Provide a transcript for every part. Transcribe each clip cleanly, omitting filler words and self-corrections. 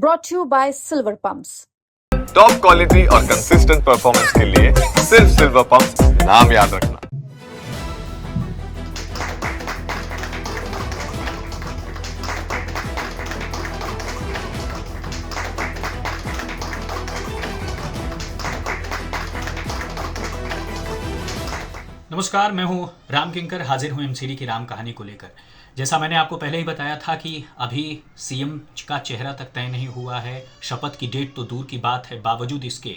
brought to you by Silver Pumps. Top quality और consistent performance के लिए सिर्फ सिल्वर पंप्स नाम याद रखना। नमस्कार, मैं हूं राम किंकर, हाजिर हूं एमसीडी की राम कहानी को लेकर। जैसा मैंने आपको पहले ही बताया था कि अभी सीएम का चेहरा तक तय नहीं हुआ है, शपथ की डेट तो दूर की बात है, बावजूद इसके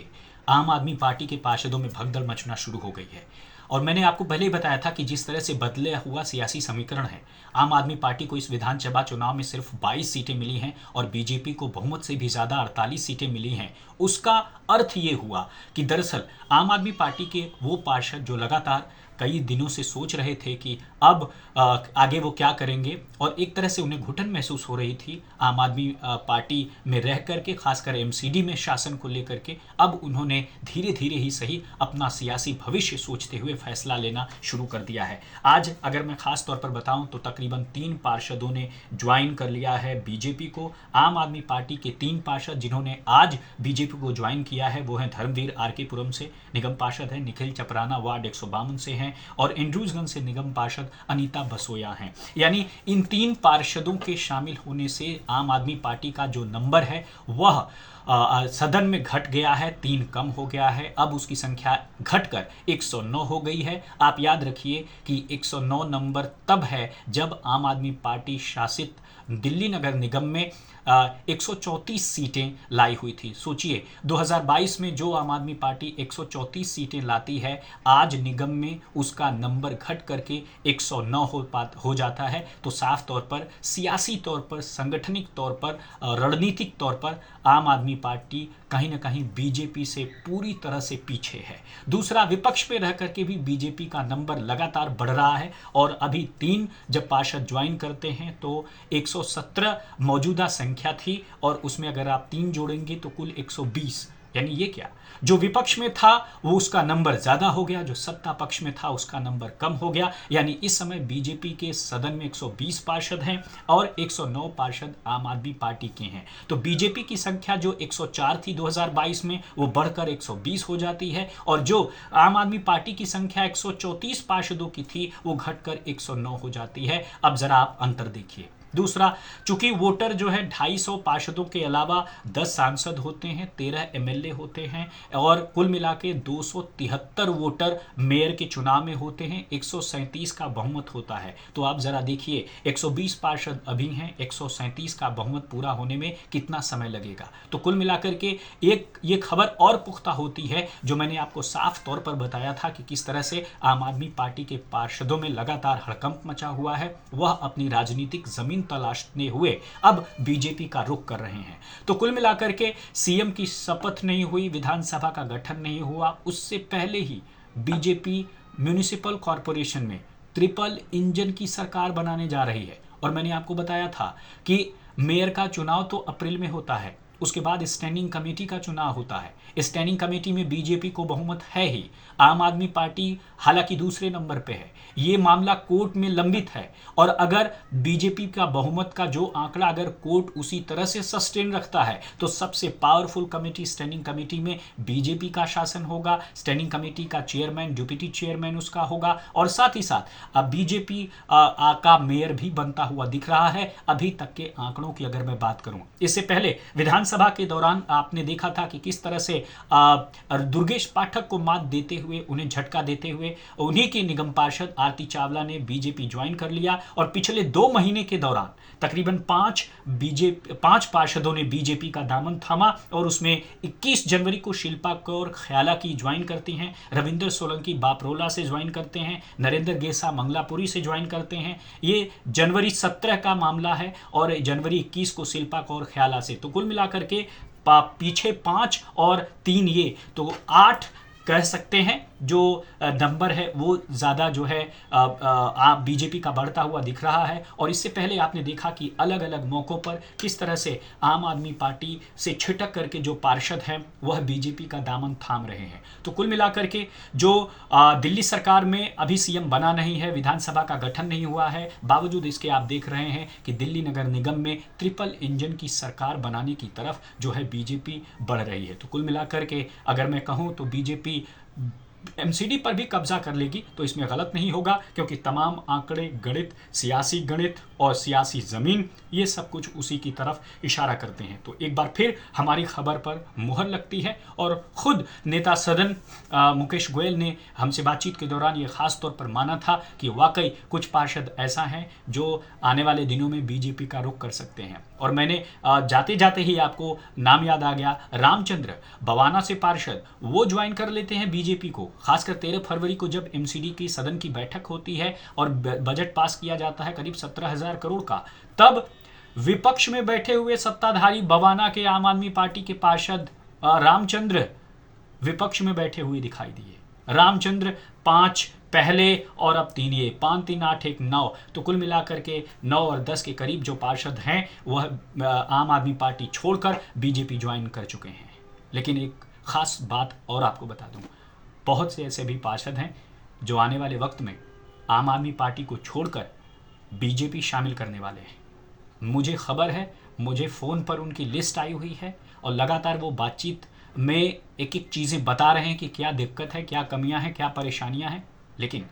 आम आदमी पार्टी के पार्षदों में भगदड़ मचना शुरू हो गई है। और मैंने आपको पहले ही बताया था कि जिस तरह से बदले हुआ सियासी समीकरण है, आम आदमी पार्टी को इस विधानसभा चुनाव में सिर्फ 22 सीटें मिली हैं और बीजेपी को बहुमत से भी ज़्यादा 48 सीटें मिली हैं। उसका अर्थ ये हुआ कि दरअसल आम आदमी पार्टी के वो पार्षद जो लगातार कई दिनों से सोच रहे थे कि अब आगे वो क्या करेंगे, और एक तरह से उन्हें घुटन महसूस हो रही थी आम आदमी पार्टी में रह करके, खासकर एमसीडी में शासन को लेकर के। अब उन्होंने धीरे धीरे ही सही अपना सियासी भविष्य सोचते हुए फैसला लेना शुरू कर दिया है। आज अगर मैं खास तौर पर बताऊं तो तकरीबन 3 पार्षदों ने ज्वाइन कर लिया है बीजेपी को। आम आदमी पार्टी के 3 पार्षद जिन्होंने आज बीजेपी को ज्वाइन किया है वो हैं धर्मवीर आरके पुरम से निगम पार्षद हैं, निखिल चपराना वार्ड 152 से हैं और एंड्रूजगंज से निगम पार्षद अनीता बसोया हैं। यानी इन 3 पार्षदों के शामिल होने से आम आदमी पार्टी का जो नंबर है वह सदन में घट गया है, 3 कम हो गया है। अब उसकी संख्या घटकर 109 हो गई है। आप याद रखिए कि 109 नंबर तब है जब आम आदमी पार्टी शासित दिल्ली नगर निगम में 134 सीटें लाई हुई थी। सोचिए 2022 में जो आम आदमी पार्टी 134 सीटें लाती है, आज निगम में उसका नंबर घट करके 109 हो जाता है। तो साफ तौर पर सियासी तौर पर, संगठनिक तौर पर, रणनीतिक तौर पर आम आदमी पार्टी कहीं ना कहीं बीजेपी से पूरी तरह से पीछे है। दूसरा, विपक्ष में रह करके भी बीजेपी का नंबर लगातार बढ़ रहा है और अभी 3 जब पार्षद ज्वाइन करते हैं तो 117 मौजूदा संख्या थी और उसमें अगर आप 3 जोड़ेंगे तो कुल 120। यानी ये क्या, जो विपक्ष में था वो उसका नंबर ज़्यादा हो गया, जो सत्ता पक्ष में था उसका नंबर कम हो गया। यानी इस समय बीजेपी के सदन में 120 पार्षद हैं और 109 पार्षद आम आदमी पार्टी के हैं। तो बीजेपी की संख्या जो 104 थी 2022 में वो बढ़कर 120 हो जाती है और जो आम आदमी पार्टी की संख्या 134 पार्षदों की थी वो घटकर 109 हो जाती है। अब ज़रा आप अंतर देखिए। दूसरा, चूंकि वोटर जो है 250 पार्षदों के अलावा 10 सांसद होते हैं, 13 एमएलए होते हैं और कुल मिला के 273 वोटर मेयर के चुनाव में होते हैं, 137 का बहुमत होता है। तो आप ज़रा देखिए 120 पार्षद अभी हैं, 137 का बहुमत पूरा होने में कितना समय लगेगा। तो कुल मिलाकर के एक ये खबर और पुख्ता होती है जो मैंने आपको साफ तौर पर बताया था कि किस तरह से आम आदमी पार्टी के पार्षदों में लगातार हड़कंप मचा हुआ है। वह अपनी राजनीतिक जमीन तलाशने हुए अब बीजेपी का रुख कर रहे हैं। तो कुल मिलाकर के सीएम की शपथ नहीं हुई, विधानसभा का गठन नहीं हुआ, उससे पहले ही बीजेपी म्युनिसिपल कॉरपोरेशन में ट्रिपल इंजन की सरकार बनाने जा रही है। और मैंने आपको बताया था कि मेयर का चुनाव तो अप्रैल में होता है, उसके बाद स्टैंडिंग कमेटी का चुनाव होता है। स्टैंडिंग कमेटी में बीजेपी को बहुमत है ही, आम आदमी पार्टी हालांकि दूसरे नंबर पे है। ये मामला कोर्ट में लंबित है और अगर बीजेपी का बहुमत का जो आंकड़ा अगर कोर्ट उसी तरह से सस्टेन रखता है तो सबसे पावरफुल कमेटी स्टैंडिंग कमेटी में बीजेपी का शासन होगा। स्टैंडिंग कमेटी का चेयरमैन, डिप्टी चेयरमैन उसका होगा और साथ ही साथ अब बीजेपी का मेयर भी बनता हुआ दिख रहा है अभी तक के आंकड़ों की अगर मैं बात करूं। इससे पहले विधानसभा के दौरान आपने देखा था कि किस तरह से दुर्गेश पाठक को मात देते हुए, उन्हें झटका देते हुए उन्हीं के निगम पार्षद आरती चावला ने बीजेपी ज्वाइन कर लिया और पिछले 2 महीने के दौरान तकरीबन 5 पार्षदों ने बीजेपी का दामन थामा और उसमें 21 जनवरी को शिल्पा कौर ख्याला की ज्वाइन करती हैं, रविंद्र सोलंकी बापरोला से ज्वाइन करते हैं, नरेंद्र गेसा मंगलापुरी से ज्वाइन करते हैं। ये जनवरी 17 का मामला है और जनवरी 21 को शिल्पा कौर ख्याला से। तो कुल मिलाकर के पीछे 5 और 3 ये तो 8 कह सकते हैं जो नंबर है वो ज़्यादा जो है बीजेपी का बढ़ता हुआ दिख रहा है। और इससे पहले आपने देखा कि अलग अलग मौक़ों पर किस तरह से आम आदमी पार्टी से छिटक करके जो पार्षद हैं वह बीजेपी का दामन थाम रहे हैं। तो कुल मिलाकर के जो दिल्ली सरकार में अभी सीएम बना नहीं है, विधानसभा का गठन नहीं हुआ है, बावजूद इसके आप देख रहे हैं कि दिल्ली नगर निगम में ट्रिपल इंजन की सरकार बनाने की तरफ जो है बीजेपी बढ़ रही है। तो कुल मिलाकर के अगर मैं कहूँ तो बीजेपी एमसीडी पर भी कब्जा कर लेगी तो इसमें गलत नहीं होगा, क्योंकि तमाम आंकड़े, गणित, सियासी गणित और सियासी ज़मीन ये सब कुछ उसी की तरफ इशारा करते हैं। तो एक बार फिर हमारी खबर पर मुहर लगती है और ख़ुद नेता सदन मुकेश गोयल ने हमसे बातचीत के दौरान ये ख़ास तौर पर माना था कि वाकई कुछ पार्षद ऐसा हैं जो आने वाले दिनों में बीजेपी का रुख कर सकते हैं। और मैंने जाते जाते ही आपको नाम याद आ गया, रामचंद्र बवाना से पार्षद वो ज्वाइन कर लेते हैं बीजेपी को। खासकर 13 फरवरी को जब एमसीडी की सदन की बैठक होती है और बजट पास किया जाता है करीब 17,000 करोड़ का, तब विपक्ष में बैठे हुए सत्ताधारी बवाना के आम आदमी पार्टी के पार्षद रामचंद्र विपक्ष में बैठे हुए दिखाई दिए। रामचंद्र 5 पहले और अब 3, ये 5, 3, 8, 1, 9, तो कुल मिलाकर के 9 और 10 के करीब जो पार्षद हैं वह आम आदमी पार्टी छोड़कर बीजेपी ज्वाइन कर चुके हैं। लेकिन एक ख़ास बात और आपको बता दूं, बहुत से ऐसे भी पार्षद हैं जो आने वाले वक्त में आम आदमी पार्टी को छोड़कर बीजेपी शामिल करने वाले हैं। मुझे खबर है, मुझे फ़ोन पर उनकी लिस्ट आई हुई है और लगातार वो बातचीत में एक एक चीज़ें बता रहे हैं कि क्या दिक्कत है, क्या कमियां हैं, क्या परेशानियां हैं। लेकिन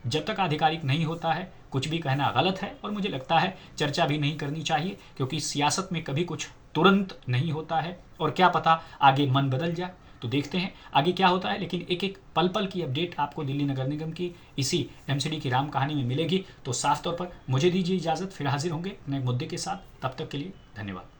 जब तक आधिकारिक नहीं होता है कुछ भी कहना गलत है और मुझे लगता है चर्चा भी नहीं करनी चाहिए, क्योंकि सियासत में कभी कुछ तुरंत नहीं होता है और क्या पता आगे मन बदल जाए। तो देखते हैं आगे क्या होता है। लेकिन एक एक पल पल की अपडेट आपको दिल्ली नगर निगम की इसी एमसीडी की राम कहानी में मिलेगी। तो साफ तौर पर मुझे दीजिए इजाज़त, फिर हाजिर होंगे नए मुद्दे के साथ। तब तक के लिए धन्यवाद।